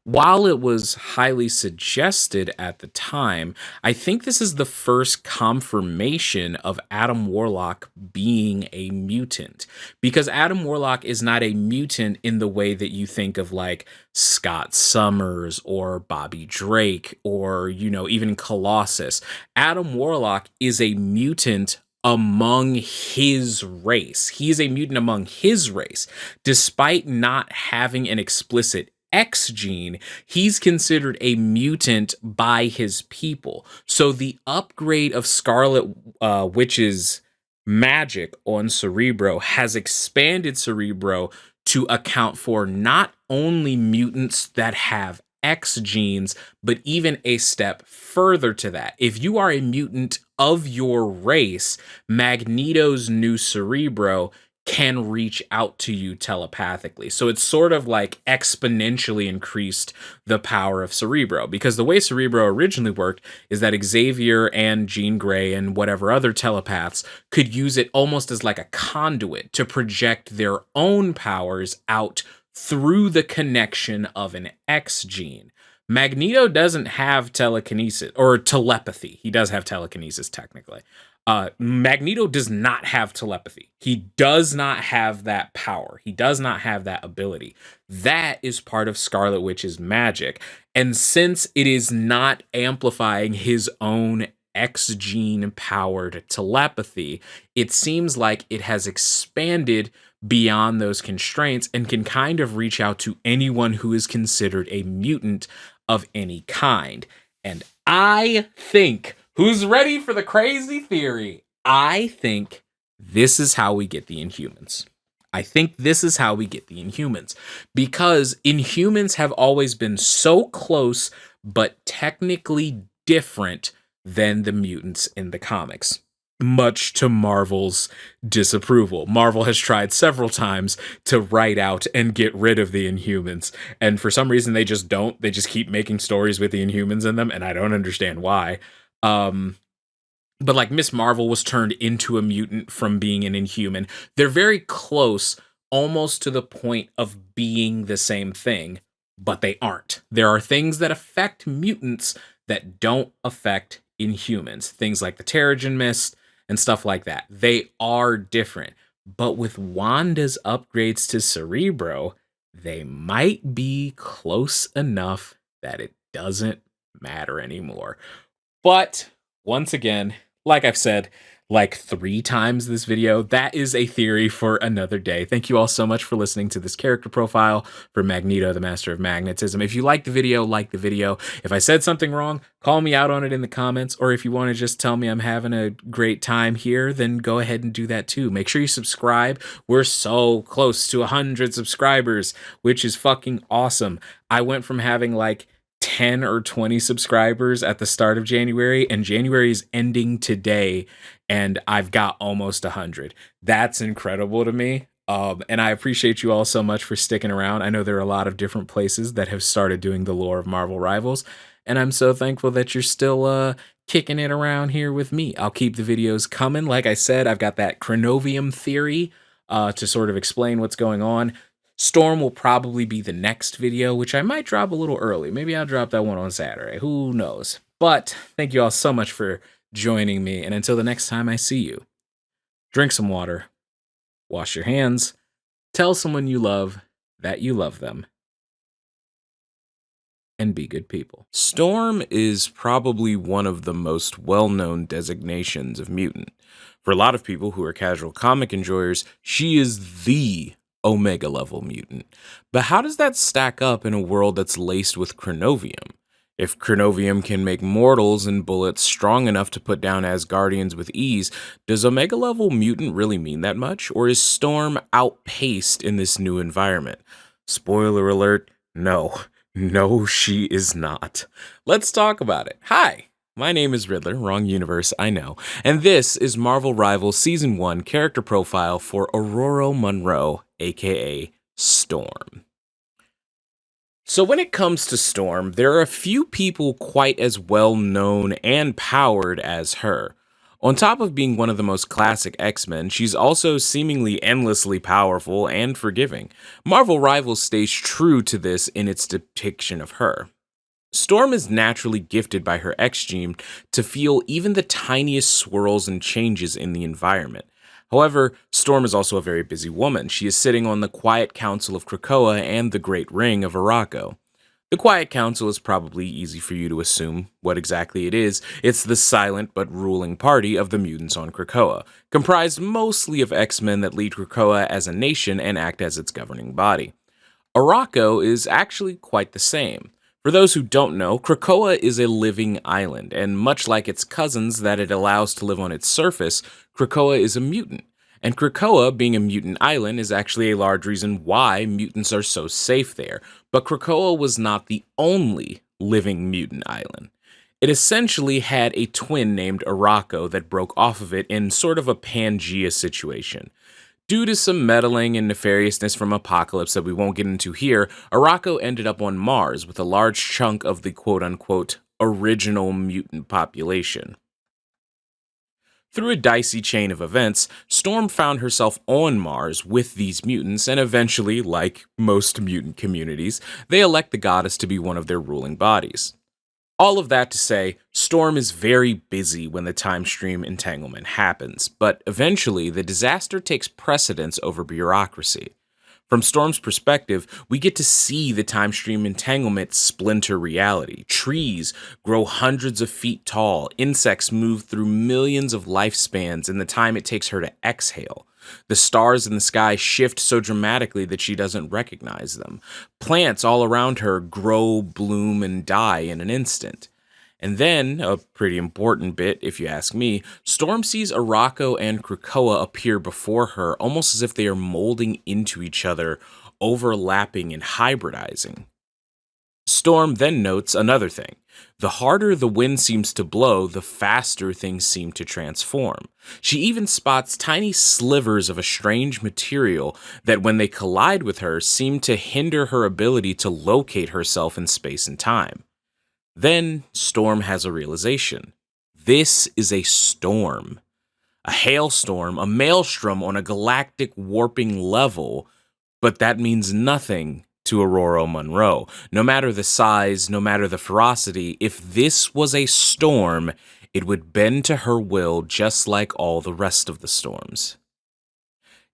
while it was highly suggested at the time, I think this is the first confirmation of Adam Warlock being a mutant. Because Adam Warlock is not a mutant in the way that you think of like Scott Summers or Bobby Drake or, even Colossus. Adam Warlock is a mutant among his race. He is a mutant among his race. Despite not having an explicit X gene, he's considered a mutant by his people. So the upgrade of Scarlet Witch's magic on Cerebro has expanded Cerebro to account for not only mutants that have X genes, but even a step further to that. If you are a mutant of your race, Magneto's new Cerebro can reach out to you telepathically. So it's sort of like exponentially increased the power of Cerebro, because the way Cerebro originally worked is that Xavier and Jean Grey and whatever other telepaths could use it almost as like a conduit to project their own powers out through the connection of an X gene. Magneto doesn't have telekinesis or telepathy. He does have telekinesis technically. Magneto does not have telepathy. He does not have that power. He does not have that ability. That is part of Scarlet Witch's magic. And since it is not amplifying his own X gene powered telepathy, it seems like it has expanded beyond those constraints and can kind of reach out to anyone who is considered a mutant of any kind. And I think, who's ready for the crazy theory? I think this is how we get the Inhumans. I think this is how we get the Inhumans, because Inhumans have always been so close, but technically different than the mutants in the comics, much to Marvel's disapproval. Marvel has tried several times to write out and get rid of the Inhumans, and for some reason they just don't. They just keep making stories with the Inhumans in them, and I don't understand why. But like Miss Marvel was turned into a mutant from being an Inhuman. They're very close, almost to the point of being the same thing, but they aren't. There are things that affect mutants that don't affect Inhumans. Things like the Terrigen Mist and stuff like that. They are different. But with Wanda's upgrades to Cerebro, they might be close enough that it doesn't matter anymore. But once again, like I've said like 3 times this video, that is a theory for another day. Thank you all so much for listening to this character profile for Magneto, the Master of Magnetism. If you like the video, like the video. If I said something wrong, call me out on it in the comments, or if you want to just tell me I'm having a great time here, then go ahead and do that too. Make sure you subscribe. We're so close to 100 subscribers, which is fucking awesome. I went from having like 10 or 20 subscribers at the start of January, and January is ending today, and I've got almost 100. That's incredible to me. And I appreciate you all so much for sticking around. I know there are a lot of different places that have started doing the lore of Marvel Rivals, and I'm so thankful that you're still kicking it around here with me. I'll keep the videos coming. Like I said, I've got that Chronovium theory to sort of explain what's going on. Storm will probably be the next video, which I might drop a little early. Maybe I'll drop that one on Saturday. Who knows? But thank you all so much for joining me. And until the next time I see you, drink some water, wash your hands, tell someone you love that you love them, and be good people. Storm is probably one of the most well-known designations of mutant. For a lot of people who are casual comic enjoyers, she is the Omega level mutant. But how does that stack up in a world that's laced with chronovium? If chronovium can make mortals and bullets strong enough to put down Asgardians with ease, does Omega level mutant really mean that much? Or is Storm outpaced in this new environment? Spoiler alert, no. No, she is not. Let's talk about it. Hi, my name is Riddler, wrong universe, I know. And this is Marvel Rivals Season 1 character profile for Aurora Monroe, aka Storm. So when it comes to Storm, there are a few people quite as well known and powered as her. On top of being one of the most classic X-Men, she's also seemingly endlessly powerful and forgiving. Marvel Rivals stays true to this in its depiction of her. Storm is naturally gifted by her X gene to feel even the tiniest swirls and changes in the environment. However, Storm is also a very busy woman. She is sitting on the Quiet Council of Krakoa and the Great Ring of Arakko. The Quiet Council is probably easy for you to assume what exactly it is. It's the silent but ruling party of the mutants on Krakoa, comprised mostly of X-Men that lead Krakoa as a nation and act as its governing body. Arakko is actually quite the same. For those who don't know, Krakoa is a living island, and much like its cousins that it allows to live on its surface, Krakoa is a mutant. And Krakoa, being a mutant island, is actually a large reason why mutants are so safe there. But Krakoa was not the only living mutant island. It essentially had a twin named Arakko that broke off of it in sort of a Pangea situation. Due to some meddling and nefariousness from Apocalypse that we won't get into here, Arakko ended up on Mars with a large chunk of the quote-unquote original mutant population. Through a dicey chain of events, Storm found herself on Mars with these mutants, and eventually, like most mutant communities, they elect the goddess to be one of their ruling bodies. All of that to say, Storm is very busy when the time stream entanglement happens, but eventually the disaster takes precedence over bureaucracy. From Storm's perspective, we get to see the time stream entanglement splinter reality. Trees grow hundreds of feet tall, insects move through millions of lifespans in the time it takes her to exhale. The stars in the sky shift so dramatically that she doesn't recognize them. Plants all around her grow, bloom, and die in an instant. And then, a pretty important bit if you ask me, Storm sees Arakko and Krakoa appear before her almost as if they are molding into each other, overlapping and hybridizing. Storm then notes another thing. The harder the wind seems to blow, the faster things seem to transform. She even spots tiny slivers of a strange material that, when they collide with her, seem to hinder her ability to locate herself in space and time. Then Storm has a realization. This is a storm. A hailstorm, a maelstrom on a galactic warping level, but that means nothing to Aurora Monroe. No matter the size, no matter the ferocity, if this was a storm, it would bend to her will just like all the rest of the storms.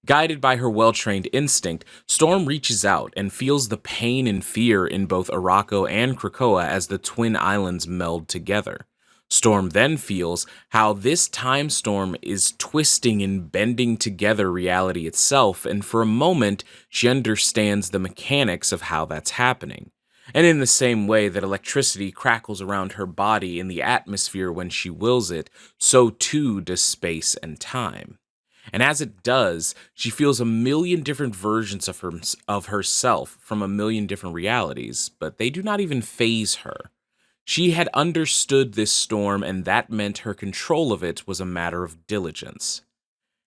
Guided by her well-trained instinct, Storm reaches out and feels the pain and fear in both Arakko and Krakoa as the twin islands meld together. Storm then feels how this time storm is twisting and bending together reality itself, and for a moment, she understands the mechanics of how that's happening. And in the same way that electricity crackles around her body in the atmosphere when she wills it, so too does space and time. And as it does, she feels a million different versions of herself from a million different realities, but they do not even faze her. She had understood this storm, and that meant her control of it was a matter of diligence.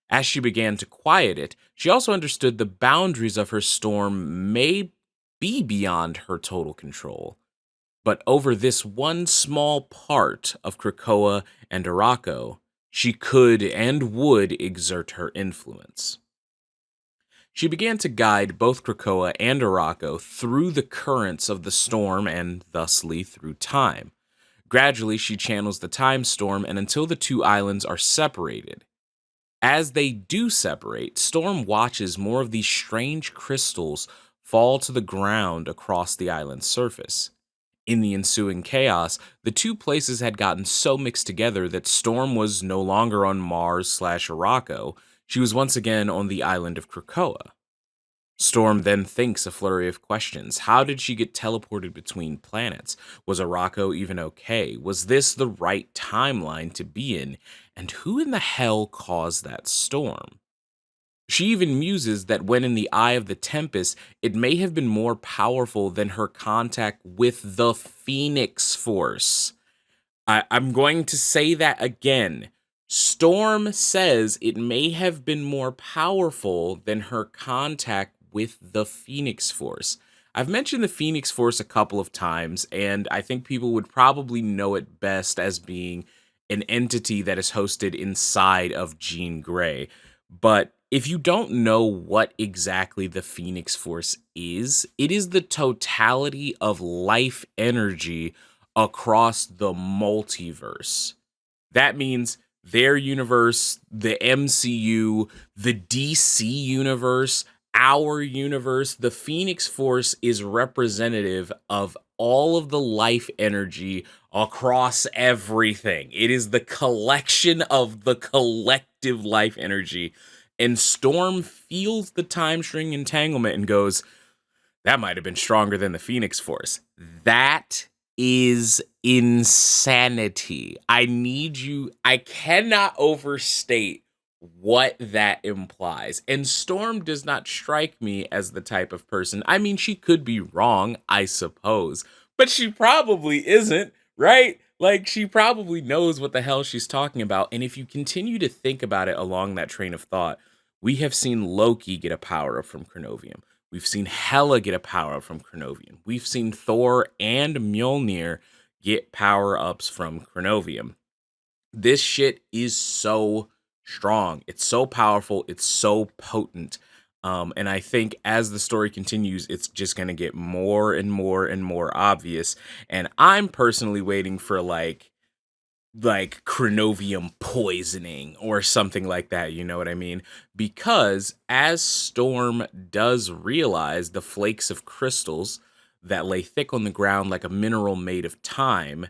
As she began to quiet it, she also understood the boundaries of her storm may be beyond her total control. But over this one small part of Krakoa and Arakko, she could and would exert her influence. She began to guide both Krakoa and Arakko through the currents of the storm and thusly through time. Gradually, she channels the time storm and until the two islands are separated. As they do separate, Storm watches more of these strange crystals fall to the ground across the island's surface. In the ensuing chaos, the two places had gotten so mixed together that Storm was no longer on Mars/Arakko. She was once again on the island of Krakoa. Storm then thinks a flurry of questions. How did she get teleported between planets? Was Arakko even okay? Was this the right timeline to be in? And who in the hell caused that storm? She even muses that when in the eye of the Tempest, it may have been more powerful than her contact with the Phoenix Force. I'm going to say that again. Storm says it may have been more powerful than her contact with the Phoenix Force. I've mentioned the Phoenix Force a couple of times, and I think people would probably know it best as being an entity that is hosted inside of Jean Grey. But if you don't know what exactly the Phoenix Force is, it is the totality of life energy across the multiverse. That means their universe, the MCU, the DC universe, our universe. The Phoenix Force is representative of all of the life energy across everything. It is the collection of the collective life energy. And Storm feels the time string entanglement and goes, that might have been stronger than the Phoenix Force. That is insanity. I cannot overstate what that implies. And Storm does not strike me as the type of person. I mean, she could be wrong, I suppose, but she probably isn't, right? Like, she probably knows what the hell she's talking about. And if you continue to think about it along that train of thought, we have seen Loki get a power up from Chronovium. We've seen Hela get a power up from Chronovium. We've seen Thor and Mjolnir get power ups from Chronovium. This shit is so strong. It's so powerful. It's so potent. And I think as the story continues, it's just going to get more and more and more obvious. And I'm personally waiting for like chronovium poisoning or something like that, you know what I mean? Because as Storm does realize the flakes of crystals that lay thick on the ground like a mineral made of time,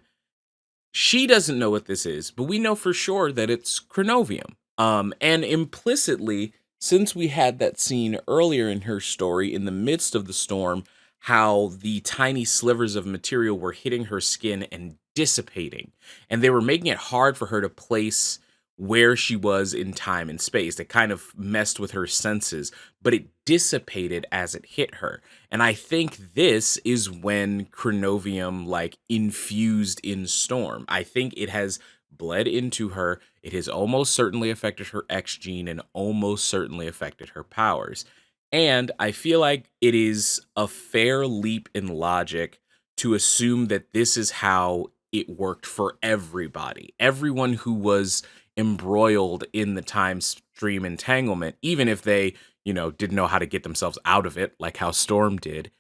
she doesn't know what this is, but we know for sure that it's chronovium. And implicitly, since we had that scene earlier in her story in the midst of the storm, how the tiny slivers of material were hitting her skin and dissipating, and they were making it hard for her to place where she was in time and space. It kind of messed with her senses, but it dissipated as it hit her. And I think this is when chronovium like infused in Storm. I think it has bled into her. It has almost certainly affected her X gene and almost certainly affected her powers. And I feel like it is a fair leap in logic to assume that this is how it worked for everybody. Everyone who was embroiled in the time stream entanglement, even if they, didn't know how to get themselves out of it, like how Storm did,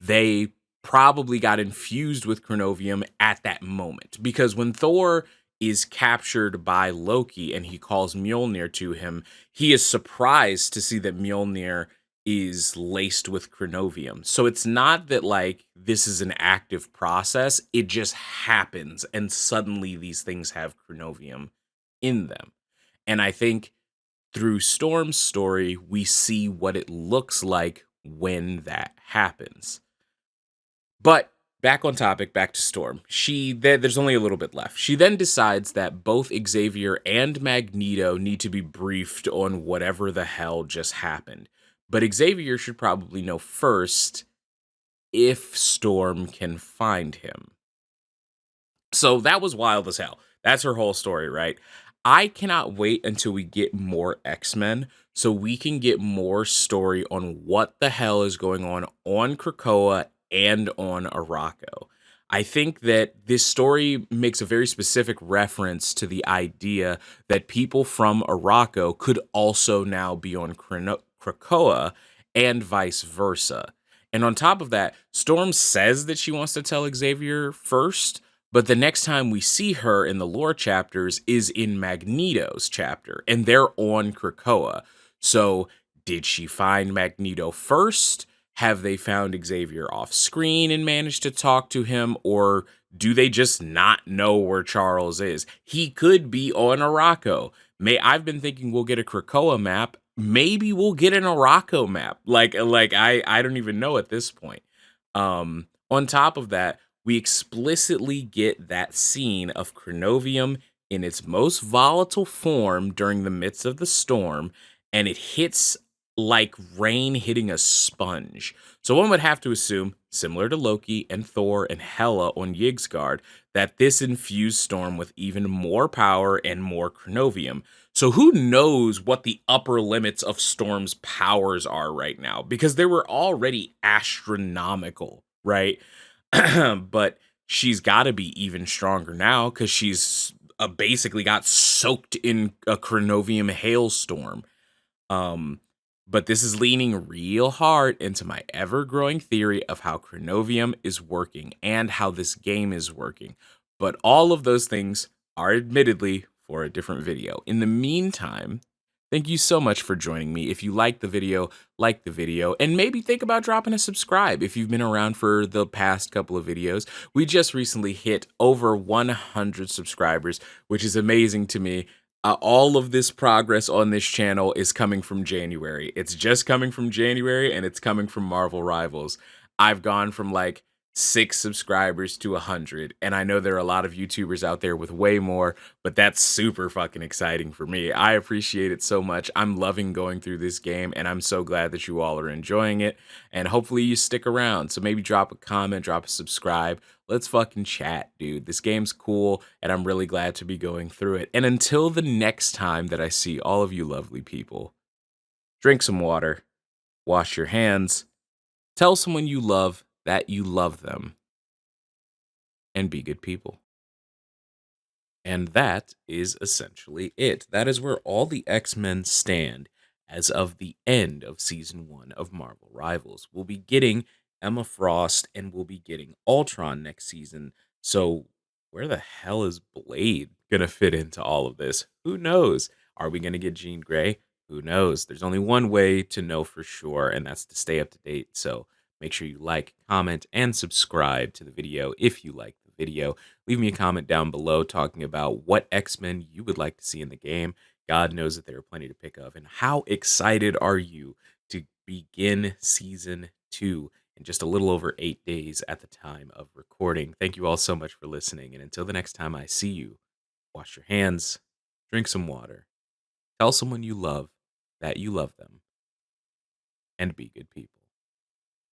they probably got infused with chronovium at that moment. Because when Thor is captured by Loki and he calls Mjolnir to him, he is surprised to see that Mjolnir is laced with chronovium. So it's not that like this is an active process, it just happens and suddenly these things have chronovium in them. And I think through Storm's story, we see what it looks like when that happens. But back on topic, back to Storm. There's only a little bit left. She then decides that both Xavier and Magneto need to be briefed on whatever the hell just happened. But Xavier should probably know first if Storm can find him. So that was wild as hell. That's her whole story, right? I cannot wait until we get more X-Men so we can get more story on what the hell is going on Krakoa and on Arakko. I think that this story makes a very specific reference to the idea that people from Arakko could also now be on Krakoa and vice versa. And on top of that, Storm says that she wants to tell Xavier first, but the next time we see her in the lore chapters is in Magneto's chapter, and they're on Krakoa. So did she find Magneto first? Have they found Xavier off screen and managed to talk to him? Or do they just not know where Charles is? He could be on Arakko. I've been thinking we'll get a Krakoa map maybe we'll get an Araco map. I don't even know at this point. On top of that, we explicitly get that scene of Chronovium in its most volatile form during the midst of the storm, and it hits like rain hitting a sponge. So one would have to assume, similar to Loki and Thor and Hela on Yggdrasil, that this infused Storm with even more power and more Chronovium. So who knows what the upper limits of Storm's powers are right now? Because they were already astronomical, right? But she's got to be even stronger now because she's basically got soaked in a Chronovium hailstorm. Um, but this is leaning real hard into my ever growing theory of how Chronovium is working and how this game is working. But all of those things are admittedly for a different video. In the meantime, thank you so much for joining me. If you like the video, and maybe think about dropping a subscribe if you've been around for the past couple of videos. We just recently hit over 100 subscribers, which is amazing to me. All of this progress on this channel is coming from January. It's just coming from January, and it's coming from Marvel Rivals. I've gone from like 6 subscribers to 100, and I know there are a lot of YouTubers out there with way more, but that's super fucking exciting for me. I appreciate it so much. I'm loving going through this game, and I'm so glad that you all are enjoying it, and hopefully you stick around. So maybe drop a comment, drop a subscribe. Let's fucking chat, dude. This game's cool, and I'm really glad to be going through it. And until the next time that I see all of you lovely people, drink some water, wash your hands, tell someone you love that you love them, and be good people. And that is essentially it. That is where all the X-Men stand as of the end of season 1 of Marvel Rivals. We'll be getting Emma Frost and we'll be getting Ultron next season. So where the hell is Blade gonna fit into all of this? Who knows? Are we gonna get Jean Grey? Who knows? There's only one way to know for sure, and that's to stay up to date. So make sure you like, comment, and subscribe to the video if you like the video. Leave me a comment down below talking about what X-Men you would like to see in the game. God knows that there are plenty to pick of. And how excited are you to begin season 2 in just a little over 8 days at the time of recording? Thank you all so much for listening. And until the next time I see you, wash your hands, drink some water, tell someone you love that you love them, and be good people.